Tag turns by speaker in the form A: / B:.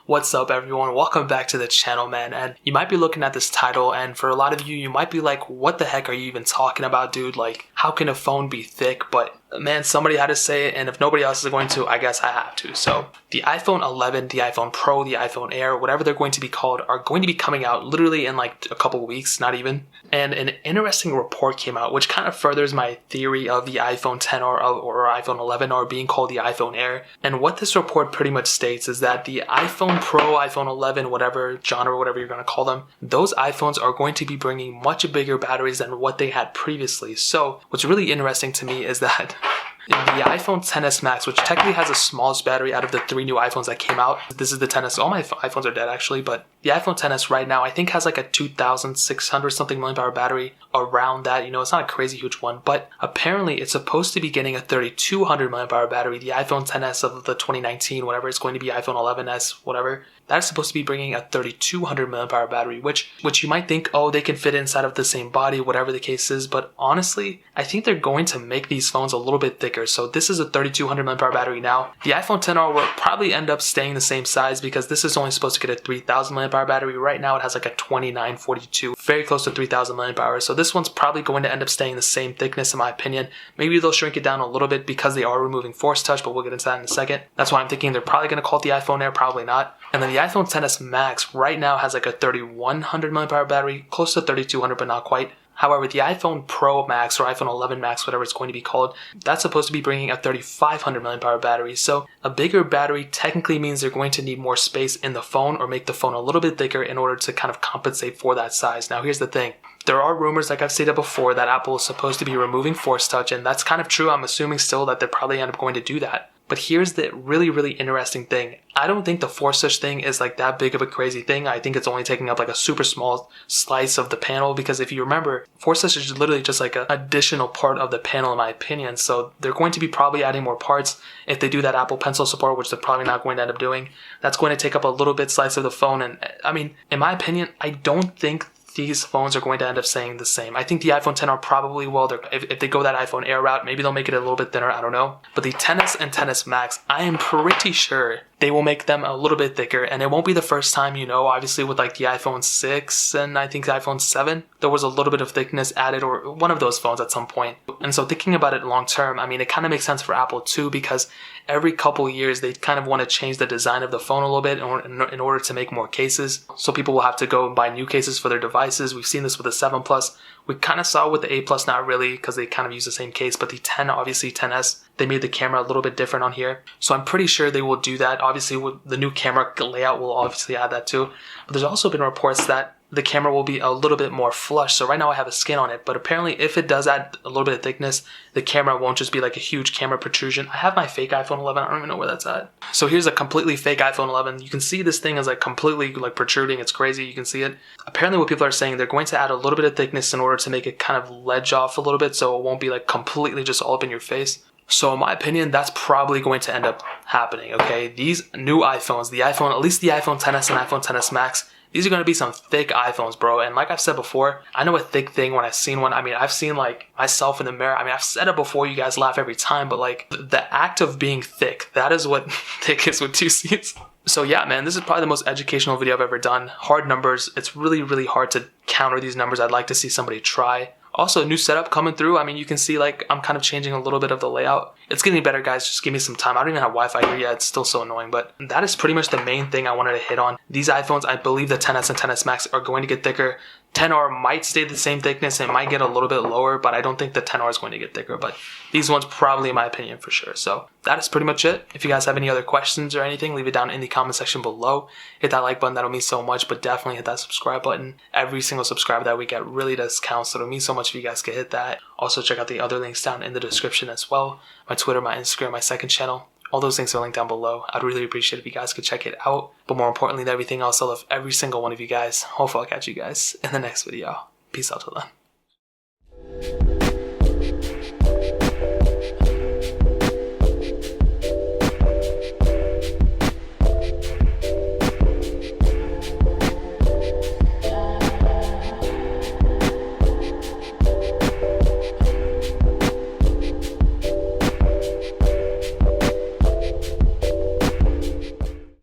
A: What's up everyone, welcome back to the channel, man. And you might be looking at this title and for a lot of you, you might be like, what the heck are you even talking about, dude? Like, how can a phone be thick? But man, somebody had to say it, and if nobody else is going to, I guess I have to. So the iPhone 11, the iPhone Pro, the iPhone Air, whatever they're going to be called, are going to be coming out literally in like a couple of weeks, not even. And an interesting report came out which kind of furthers my theory of the iPhone 10 or iPhone 11 are being called the iPhone Air. And what this report pretty much states is that the iPhone Pro, iPhone 11, whatever genre, whatever you're going to call them, those iPhones are going to be bringing much bigger batteries than what they had previously. So what's really interesting to me is that the iPhone XS Max, which technically has the smallest battery out of the 3 new iPhones that came out. This is the XS. All my iPhones are dead actually, but the iPhone XS right now I think has like a 2,600 something milliamp hour battery around that. You know, it's not a crazy huge one, but apparently it's supposed to be getting a 3,200 milliamp hour battery. The iPhone XS of the 2019, whatever it's going to be, iPhone 11s, whatever, that is supposed to be bringing a 3,200 milliamp hour battery, which you might think, oh, they can fit inside of the same body, whatever the case is. But honestly, I think they're going to make these phones a little bit thicker. So this is a 3,200 milliamp hour battery now. The iPhone XR will probably end up staying the same size because this is only supposed to get a 3,000 milliamp hour battery. Right now it has like a 2942, very close to 3,000 milliamp hours. So this one's probably going to end up staying the same thickness in my opinion. Maybe they'll shrink it down a little bit because they are removing Force Touch, but we'll get into that in a second. That's why I'm thinking they're probably going to call it the iPhone Air, probably not. And then the iPhone XS Max right now has like a 3,100 milliamp hour battery, close to 3,200 but not quite. However, the iPhone Pro Max or iPhone 11 Max, whatever it's going to be called, that's supposed to be bringing a 3,500 milliamp hour battery. So a bigger battery technically means they're going to need more space in the phone or make the phone a little bit thicker in order to kind of compensate for that size. Now, here's the thing. There are rumors, like I've stated before, that Apple is supposed to be removing Force Touch, and that's kind of true. I'm assuming still that they probably end up going to do that. But here's the really interesting thing. I don't think the Force Touch thing is like that big of a crazy thing. I think it's only taking up like a super small slice of the panel because if you remember, Force Touch is literally just like an additional part of the panel in my opinion. So they're going to be probably adding more parts. If they do that Apple Pencil support, which they're probably not going to end up doing, that's going to take up a little bit slice of the phone. And I mean, in my opinion, I don't think these phones are going to end up staying the same. I think the iPhone XR probably will. If they go that iPhone Air route, maybe they'll make it a little bit thinner. I don't know. But the XS and XS Max, I am pretty sure they will make them a little bit thicker. And it won't be the first time, you know, obviously with like the iPhone 6 and I think the iPhone 7, there was a little bit of thickness added, or one of those phones at some point. And so thinking about it long term, I mean, it kind of makes sense for Apple too, because every couple years they kind of want to change the design of the phone a little bit in order to make more cases. So people will have to go and buy new cases for their devices. We've seen this with the 7 Plus. We kind of saw with the 8 Plus, not really, because they kind of use the same case, but the 10, obviously 10S, they made the camera a little bit different on here. So I'm pretty sure they will do that. Obviously with the new camera layout, we'll obviously add that too. But there's also been reports that the camera will be a little bit more flush. So right now I have a skin on it, but apparently if it does add a little bit of thickness, the camera won't just be like a huge camera protrusion. I have my fake iPhone 11. I don't even know where that's at. So here's a completely fake iPhone 11. You can see this thing is like completely like protruding. It's crazy. You can see it. Apparently what people are saying, they're going to add a little bit of thickness in order to make it kind of ledge off a little bit so it won't be like completely just all up in your face. So in my opinion, that's probably going to end up happening, okay? These new iPhones, at least the iPhone XS and iPhone XS Max, these are going to be some thick iPhones, bro. And like I've said before, I know a thick thing when I've seen one. I mean, I've seen like myself in the mirror. I mean, I've said it before. You guys laugh every time. But like the act of being thick, that is what thick is with 2 C's. So yeah, man, this is probably the most educational video I've ever done. Hard numbers. It's really hard to counter these numbers. I'd like to see somebody try. Also, new setup coming through. I mean, you can see like I'm kind of changing a little bit of the layout. It's getting better, guys. Just give me some time. I don't even have Wi-Fi here yet. It's still so annoying, but that is pretty much the main thing I wanted to hit on. These iPhones, I believe the XS and XS Max are going to get thicker. 10R might stay the same thickness. It might get a little bit lower, but I don't think the 10R is going to get thicker. But these ones probably, in my opinion, for sure. So that is pretty much it. If you guys have any other questions or anything, leave it down in the comment section below. Hit that like button. That'll mean so much. But definitely hit that subscribe button. Every single subscriber that we get really does count. So it'll mean so much if you guys could hit that. Also, check out the other links down in the description as well. My Twitter, my Instagram, my second channel. All those things are linked down below. I'd really appreciate it if you guys could check it out. But more importantly than everything else, I love every single one of you guys. Hopefully I'll catch you guys in the next video. Peace out till then.